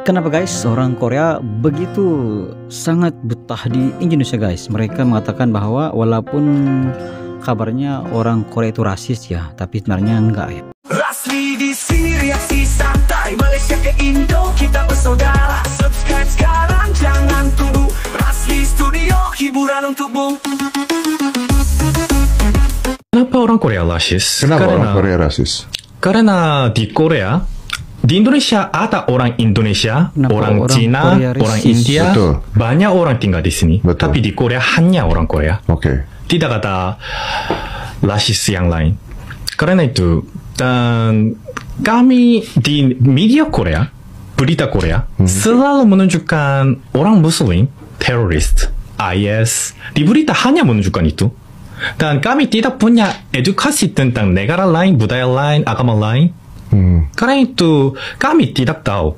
Kenapa guys orang Korea begitu sangat betah di Indonesia guys? Mereka mengatakan bahwa walaupun kabarnya orang Korea itu rasis ya, tapi sebenarnya enggak ya. Rasmi di sini reaksi santai, Malaysia ke Indo kita bersaudara. Subscribe sekarang jangan tunggu, Rasmi Studio hiburan untukmu. Kenapa orang Korea rasis? Kenapa orang Korea rasis? Karena di Korea, di Indonesia ada orang Indonesia, orang Cina, Korea orang rasis? India, Betul. banyak orang tinggal di sini. Betul. Tapi di Korea hanya orang Korea. Oke. Tidak ada rasis yang lain. Karena itu, dan kami di media Korea, berita Korea, selalu menunjukkan orang Muslim, teroris, IS. Di berita hanya menunjukkan itu. Dan kami tidak punya edukasi tentang negara lain, budaya lain, agama lain. Karena itu kami tidak tahu.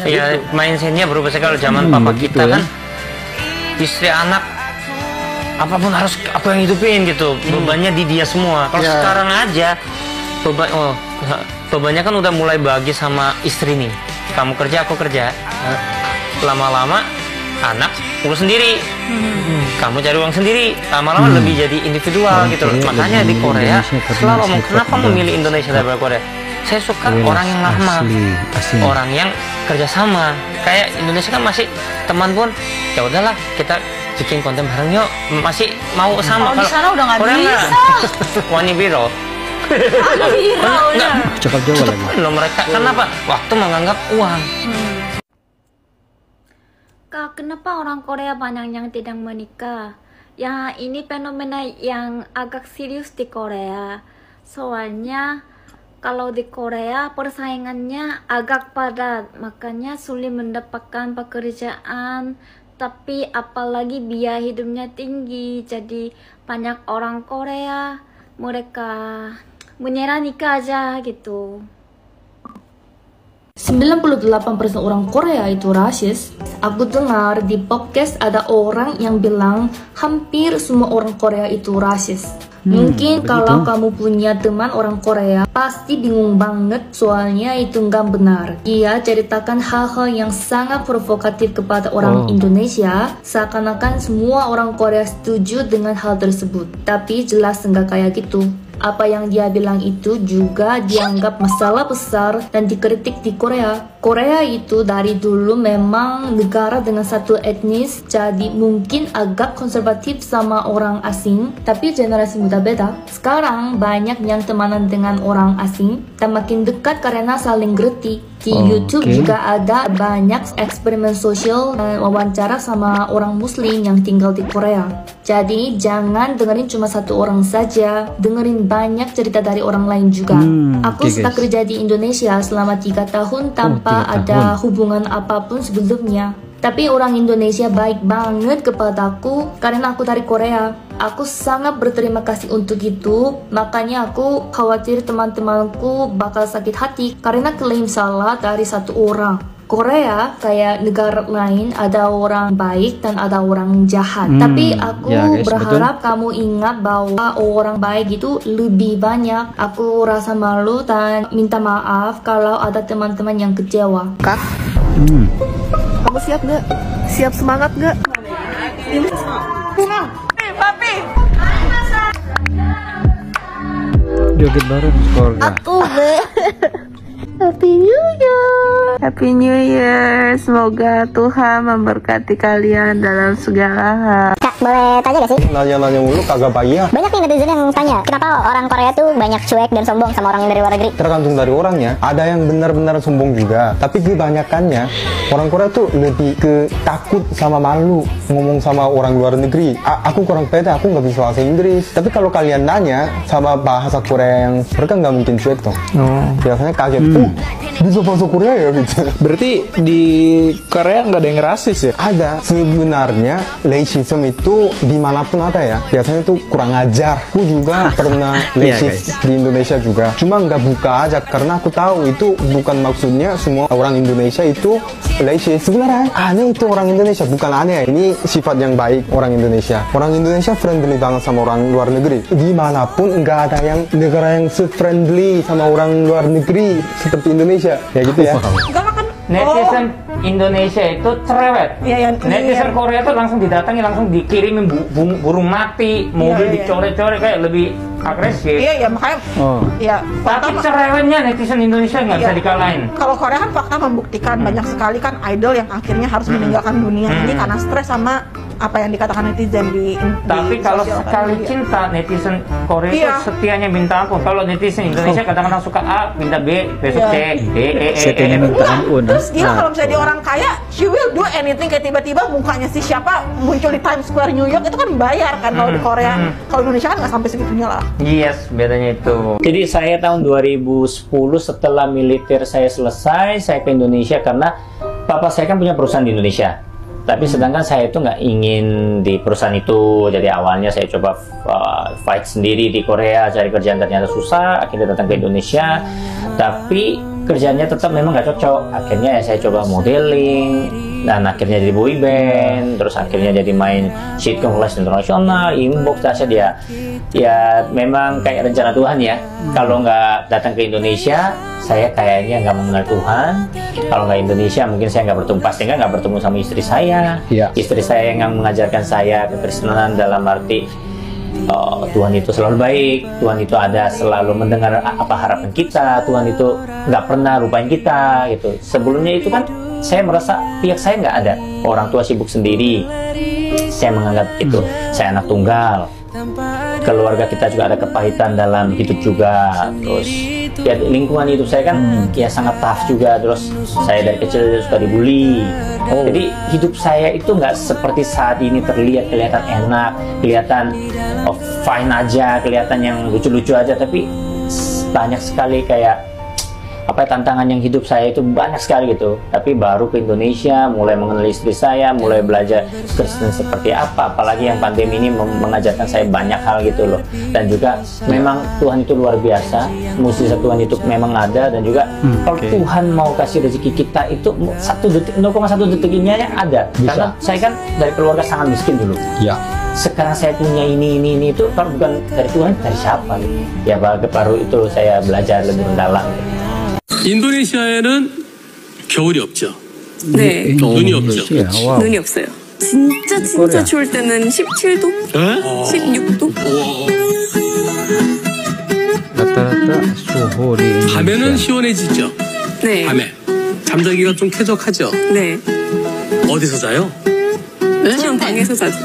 Ya mindsetnya berubah sekali. Kalau zaman papa kita kan istri anak apapun harus aku yang hidupin gitu, bebannya di dia semua. Kalau sekarang aja bebannya kan udah mulai bagi sama istri nih, kamu kerja aku kerja, lama-lama anak urus sendiri, kamu cari uang sendiri, lama-lama lebih jadi individual gitu loh. Makanya di Korea selalu ngomong kenapa memilih Indonesia daripada Korea. Saya suka orang yang lama, orang yang kerjasama. Kayak Indonesia kan masih teman pun, ya udahlah kita bikin konten bareng yuk, masih mau sama. Kalau di sana udah nggak bisa. Wani biro. Cakap Jawa lagi. Loh mereka kenapa? Waktu menganggap uang. Kak, kenapa orang Korea banyak yang tidak menikah? Ya, ini fenomena yang agak serius di Korea. Soalnya kalau di Korea persaingannya agak padat, makanya sulit mendapatkan pekerjaan. Tapi apalagi biaya hidupnya tinggi, jadi banyak orang Korea mereka menyerah nikah aja gitu. 98% orang Korea itu rasis. Aku dengar di podcast ada orang yang bilang hampir semua orang Korea itu rasis. Mungkin kalau kamu punya teman orang Korea pasti bingung banget soalnya itu nggak benar. Dia ceritakan hal-hal yang sangat provokatif kepada orang Indonesia, seakan-akan semua orang Korea setuju dengan hal tersebut. Tapi jelas nggak kayak gitu. Apa yang dia bilang itu juga dianggap masalah besar dan dikritik di Korea. Korea itu dari dulu memang negara dengan satu etnis, jadi mungkin agak konservatif sama orang asing, tapi generasi muda beda. Sekarang banyak yang temanan dengan orang asing dan makin dekat karena saling ngerti. Di YouTube juga ada banyak eksperimen sosial dan wawancara sama orang muslim yang tinggal di Korea. Jadi jangan dengerin cuma satu orang saja, dengerin banyak cerita dari orang lain juga. Aku sudah kerja di Indonesia selama 3 tahun tanpa ada hubungan apapun sebelumnya. Tapi orang Indonesia baik banget kepadaku karena aku dari Korea. Aku sangat berterima kasih untuk itu. Makanya aku khawatir teman-temanku bakal sakit hati karena klaim salah dari satu orang. Korea kayak negara lain ada orang baik dan ada orang jahat. Tapi aku berharap kamu ingat bahwa orang baik itu lebih banyak. Aku rasa malu dan minta maaf kalau ada teman-teman yang kecewa. Kak, kamu siap nggak? Siap semangat nggak? Ini Papi. Joget bareng keluarga. aku be. Happy New Year. Happy New Year. Semoga Tuhan memberkati kalian dalam segala hal. Kak, boleh tanya gak sih? Nanya-nanya mulu kagak bayar. Banyak nih netizen yang tanya, kenapa orang Korea tuh banyak cuek dan sombong sama orang yang dari luar negeri? Tergantung dari orangnya. Ada yang benar-benar sombong juga. Tapi kebanyakannya orang Korea tuh lebih ke takut sama malu ngomong sama orang luar negeri. Aku kurang pede, aku nggak bisa bahasa Inggris. Tapi kalau kalian nanya sama bahasa Korea yang mereka nggak mungkin cuek toh. Biasanya kaget. Bisa bahasa Korea ya gitu. Berarti di Korea nggak ada yang rasis ya? Ada. Sebenarnya racism itu dimanapun ada ya. Biasanya tuh kurang ajar. Aku juga pernah rasis di Indonesia juga. Cuma nggak buka aja karena aku tahu itu bukan maksudnya semua orang Indonesia itu rasis. Sebenarnya aneh itu orang Indonesia, bukan aneh. Ini sifat yang baik orang Indonesia. Orang Indonesia friendly banget sama orang luar negeri. Dimanapun nggak ada yang negara yang se-friendly sama orang luar negeri seperti Indonesia. Ya gitu ya. netizen Indonesia itu cerewet. Netizen Korea tuh langsung didatangi, langsung dikirimin burung mati, mobil dicoret-coret, kayak lebih agresif. Iya, makanya. Ya, tapi cerewetnya netizen Indonesia nggak bisa dikalahin. Kalau Korea kan fakta membuktikan banyak sekali kan idol yang akhirnya harus meninggalkan dunia ini karena stres sama apa yang dikatakan netizen tapi kalau sekali cinta netizen Korea itu setianya minta ampun. Kalau netizen Indonesia kadang-kadang suka A minta B, besok C, D, E, setianya minta ampun. Terus dia kalau misalnya dia orang kaya, she will do anything. Kayak tiba-tiba mukanya si siapa muncul di Times Square New York, itu kan bayar kan kalau di Korea. Kalau Indonesia kan nggak sampai segitunya lah. Yes, bedanya itu. Jadi saya tahun 2010 setelah militer saya selesai, saya ke Indonesia karena papa saya kan punya perusahaan di Indonesia. Tapi sedangkan saya itu nggak ingin di perusahaan itu. Jadi awalnya saya coba fight sendiri di Korea, cari kerjaan ternyata susah. Akhirnya datang ke Indonesia, tapi kerjanya tetap memang nggak cocok. Akhirnya saya coba modeling, dan akhirnya jadi boy band. Terus akhirnya jadi main sitcom kelas internasional, inbox, dia. Ya memang kayak rencana Tuhan ya. Kalau nggak datang ke Indonesia, saya kayaknya nggak mengenal Tuhan. Kalau nggak Indonesia, mungkin saya nggak bertemu, pasti nggak bertemu sama istri saya. Istri saya yang mengajarkan saya kekristenan dalam arti Tuhan itu selalu baik, Tuhan itu ada selalu mendengar apa harapan kita, Tuhan itu nggak pernah lupain kita gitu. Sebelumnya itu kan saya merasa pihak saya nggak ada, orang tua sibuk sendiri. Saya menganggap itu saya anak tunggal. Keluarga kita juga ada kepahitan dalam hidup juga. Terus ya lingkungan hidup saya kan ya sangat tough juga. Terus saya dari kecil suka dibully. Jadi hidup saya itu nggak seperti saat ini kelihatan enak, kelihatan fine aja, kelihatan yang lucu-lucu aja. Tapi banyak sekali kayak tantangan yang hidup saya itu banyak sekali gitu. Tapi baru ke Indonesia, mulai mengenal istri saya, mulai belajar Kristen seperti apa. Apalagi yang pandemi ini mengajarkan saya banyak hal gitu loh. Dan juga memang Tuhan itu luar biasa, mukjizat Tuhan itu memang ada. Dan juga kalau Tuhan mau kasih rezeki kita itu 0,1 detik ini ada. Karena saya kan dari keluarga sangat miskin dulu. Sekarang saya punya ini itu kalau bukan dari Tuhan, dari siapa gitu. Ya baru itu saya belajar lebih mendalam gitu. 인도네시아에는 겨울이 없죠. 네. 눈이 없죠. 눈이 없어요. 진짜 추울 때는 17도? 16도? rata-rata suhu di 밤에는 시원해지죠. 네. 밤에 잠자기가 좀 쾌적하죠. 네. 어디서 자요? 그냥 방에서 자죠.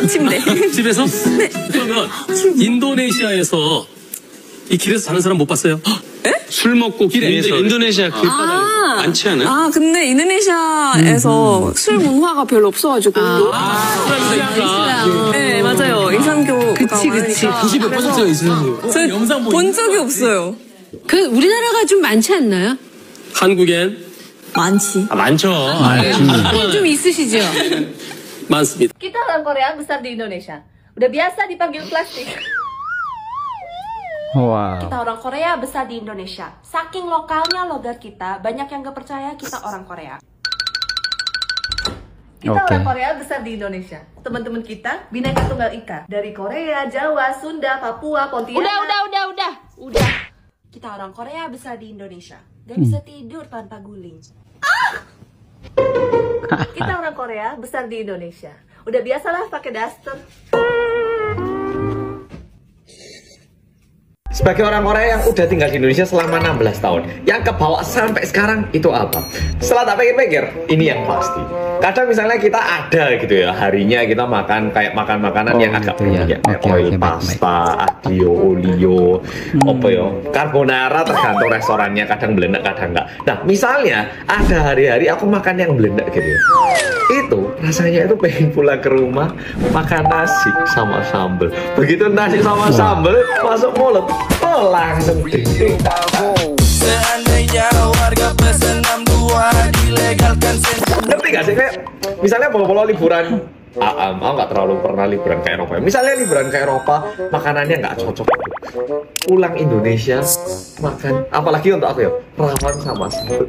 침대. 집에서? 네. 그러면 인도네시아에서 이 길에서 자는 사람 못 봤어요? 술 먹고 길에서 인도네시아 길바닥에 많지 않아요? 아 근데 인도네시아에서 술 문화가 별로 없어가지고 네 맞아요. 이슬람교가 그치 90% 이슬람교 영상 본 적이 없어요. 그 우리나라가 좀 많지 않나요? 한국엔 많지. 많죠. 좀 있으시죠? 많습니다. Kita orang Korea besar di Indonesia. Udah biasa dipanggil plastik. Kita orang Korea besar di Indonesia. Saking lokalnya logat kita, banyak yang gak percaya kita orang Korea. Kita orang Korea besar di Indonesia. Teman-teman kita Bhinneka Tunggal Ika. Dari Korea, Jawa, Sunda, Papua, Pontianak. Udah. Kita orang Korea besar di Indonesia. Gak bisa tidur tanpa guling. Kita orang Korea besar di Indonesia. Udah biasalah pakai daster. Sebagai orang Korea yang udah tinggal di Indonesia selama 16 tahun, yang kebawa sampai sekarang itu apa? Setelah tak pikir-pikir, ini yang pasti. Kadang misalnya kita ada gitu ya, harinya kita makan kayak makan makanan yang agak banyak, kayak oil pasta, aglio olio, apa ya, carbonara, tergantung restorannya, kadang belenak, kadang enggak. Nah, misalnya ada hari-hari aku makan yang belenak gitu ya, itu rasanya itu pengen pulang ke rumah makan nasi sama sambal. Begitu nasi sama sambal masuk mulut, langsung dingin. Seandainya warga plus 62 dilegalkan. Ngerti gak sih, kayak misalnya bawa liburan, aku nggak terlalu pernah liburan ke Eropa. Misalnya liburan ke Eropa, makanannya nggak cocok. Pulang Indonesia makan, apalagi untuk aku ya, rawan sama sambal.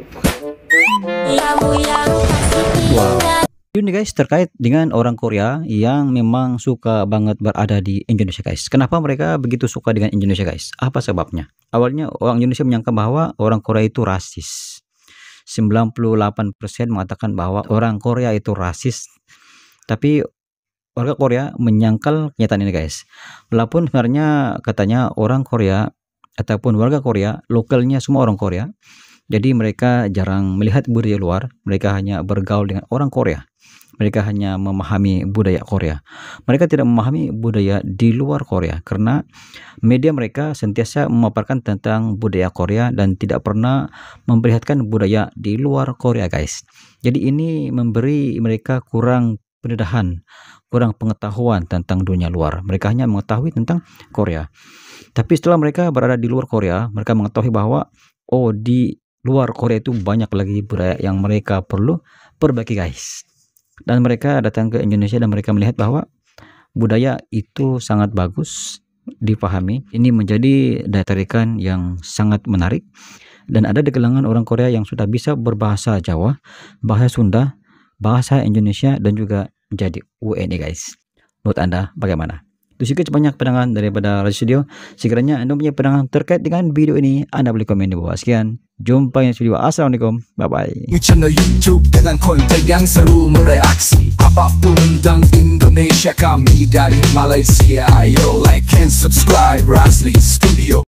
Ini guys, terkait dengan orang Korea yang memang suka banget berada di Indonesia guys. Kenapa mereka begitu suka dengan Indonesia guys? Apa sebabnya? Awalnya orang Indonesia menyangka bahwa orang Korea itu rasis. 98% mengatakan bahwa orang Korea itu rasis. Tapi warga Korea menyangkal kenyataan ini guys. Walaupun sebenarnya katanya orang Korea ataupun warga Korea lokalnya semua orang Korea. Jadi mereka jarang melihat budaya luar, mereka hanya bergaul dengan orang Korea. Mereka hanya memahami budaya Korea. Mereka tidak memahami budaya di luar Korea karena media mereka sentiasa memaparkan tentang budaya Korea dan tidak pernah memperlihatkan budaya di luar Korea guys. Jadi ini memberi mereka kurang pendedahan, kurang pengetahuan tentang dunia luar. Mereka hanya mengetahui tentang Korea. Tapi setelah mereka berada di luar Korea, mereka mengetahui bahwa oh di luar Korea itu banyak lagi budaya yang mereka perlu perbaiki guys. Dan mereka datang ke Indonesia dan mereka melihat bahwa budaya itu sangat bagus dipahami. Ini menjadi daya tarikan yang sangat menarik. Dan ada di kalangan orang Korea yang sudah bisa berbahasa Jawa, bahasa Sunda, bahasa Indonesia, dan juga menjadi WNI guys. Menurut Anda bagaimana? Itu sekian banyak pandangan daripada Radio Studio. Sekiranya Anda punya pandangan terkait dengan video ini, Anda boleh komen di bawah. Sekian, jumpa di video. Assalamualaikum, bye-bye. channel YouTube dengan konten yang seru mereaksi apapun tentang Indonesia, kami dari Malaysia. Ayo like and subscribe Rasli Studio.